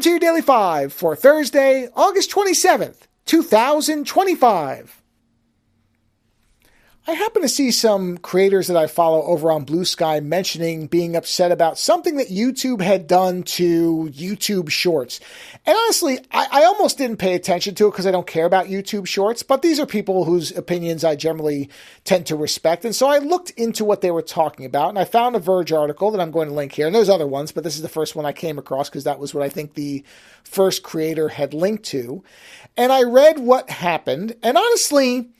Welcome to your Daily 5 for Thursday, August 27th, 2025. I happen to see some creators that I follow over on Blue Sky mentioning being upset about something that YouTube had done to YouTube Shorts. And honestly, I almost didn't pay attention to it because I don't care about YouTube Shorts, but these are people whose opinions I generally tend to respect. And so I looked into what they were talking about, and I found a Verge article that I'm going to link here. And there's other ones, but this is the first one I came across because that was what I think the first creator had linked to. And I read what happened, and honestly,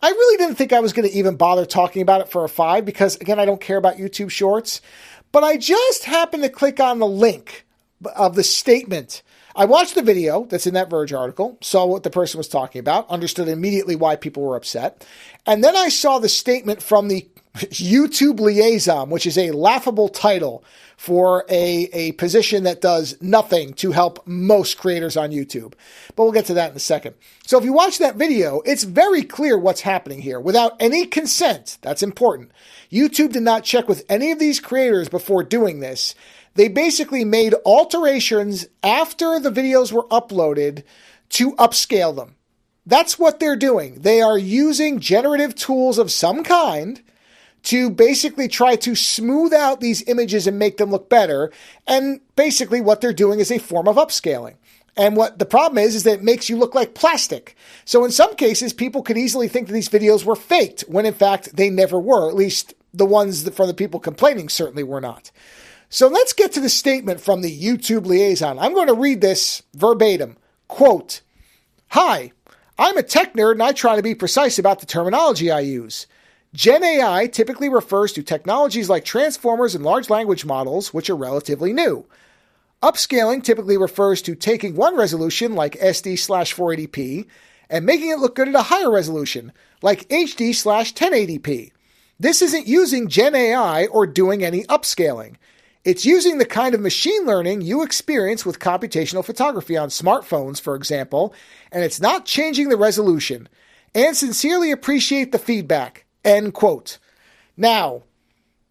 I really didn't think I was going to even bother talking about it for a 5 because, again, I don't care about YouTube Shorts. But I just happened to click on the link of the statement. I watched the video that's in that Verge article, saw what the person was talking about, understood immediately why people were upset. And then I saw the statement from the YouTube liaison, which is a laughable title for a position that does nothing to help most creators on YouTube. But we'll get to that in a second. So if you watch that video, it's very clear what's happening here. Without any consent, that's important. YouTube did not check with any of these creators before doing this. They basically made alterations after the videos were uploaded to upscale them. That's what they're doing. They are using generative tools of some kind to basically try to smooth out these images and make them look better. And basically what they're doing is a form of upscaling. And what the problem is that it makes you look like plastic. So in some cases, people could easily think that these videos were faked when in fact they never were. At least the ones that from the people complaining certainly were not. So let's get to the statement from the YouTube liaison. I'm going to read this verbatim. Quote, "Hi, I'm a tech nerd and I try to be precise about the terminology I use. Gen AI typically refers to technologies like transformers and large language models, which are relatively new. Upscaling typically refers to taking one resolution, like SD/480p, and making it look good at a higher resolution, like HD/1080p. This isn't using Gen AI or doing any upscaling. It's using the kind of machine learning you experience with computational photography on smartphones, for example, and it's not changing the resolution. And sincerely appreciate the feedback." End quote. Now,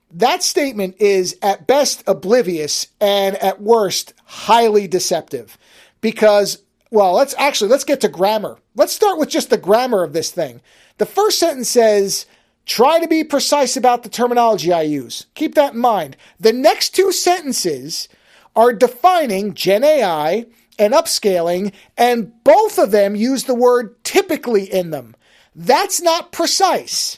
that statement is at best oblivious and at worst highly deceptive because, well, let's get to grammar. Let's start with just the grammar of this thing. The first sentence says, "Try to be precise about the terminology I use." Keep that in mind. The next two sentences are defining Gen AI and upscaling, and both of them use the word typically in them. That's not precise.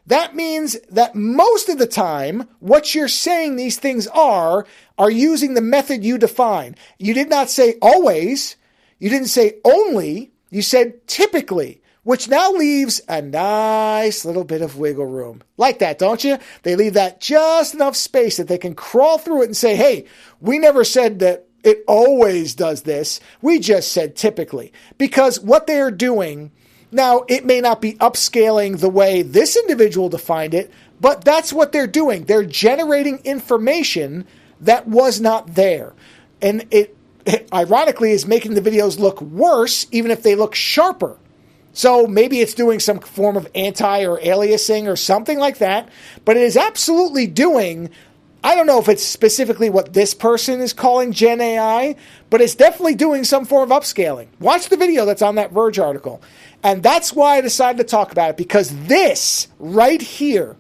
That means that most of the time, what you're saying these things are using the method you define. You did not say always. You didn't say only. You said typically, which now leaves a nice little bit of wiggle room. Like that, don't you? They leave that just enough space that they can crawl through it and say, hey, we never said that it always does this. We just said typically. Because what they're doing, now, it may not be upscaling the way this individual defined it, but that's what they're doing. They're generating information that was not there. And it ironically is making the videos look worse, even if they look sharper. So maybe it's doing some form of anti or aliasing or something like that, but it is absolutely doing, I don't know if it's specifically what this person is calling Gen AI, but it's definitely doing some form of upscaling. Watch the video that's on that Verge article. And that's why I decided to talk about it, because this right here,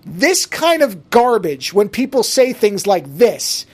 this kind of garbage, when people say things like this,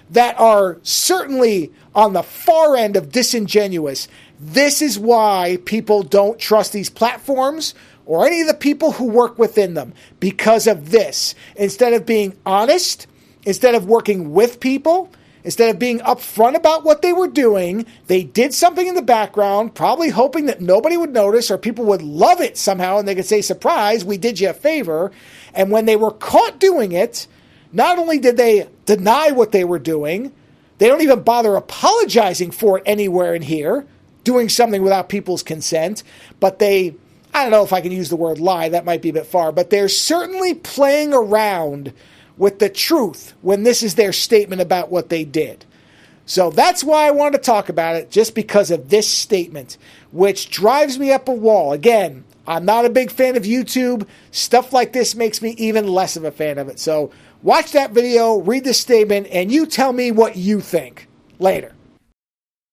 that are certainly on the far end of disingenuous, this is why people don't trust these platforms or any of the people who work within them, because of this. Instead of being honest, instead of working with people, instead of being upfront about what they were doing, they did something in the background, probably hoping that nobody would notice or people would love it somehow and they could say, surprise, we did you a favor. And when they were caught doing it, not only did they deny what they were doing, they don't even bother apologizing for it anywhere in here, doing something without people's consent, but they, I don't know if I can use the word lie, that might be a bit far, but they're certainly playing around with the truth when this is their statement about what they did. So that's why I wanted to talk about it, just because of this statement, which drives me up a wall. Again, I'm not a big fan of YouTube. Stuff like this makes me even less of a fan of it. So watch that video, read the statement, and you tell me what you think. Later.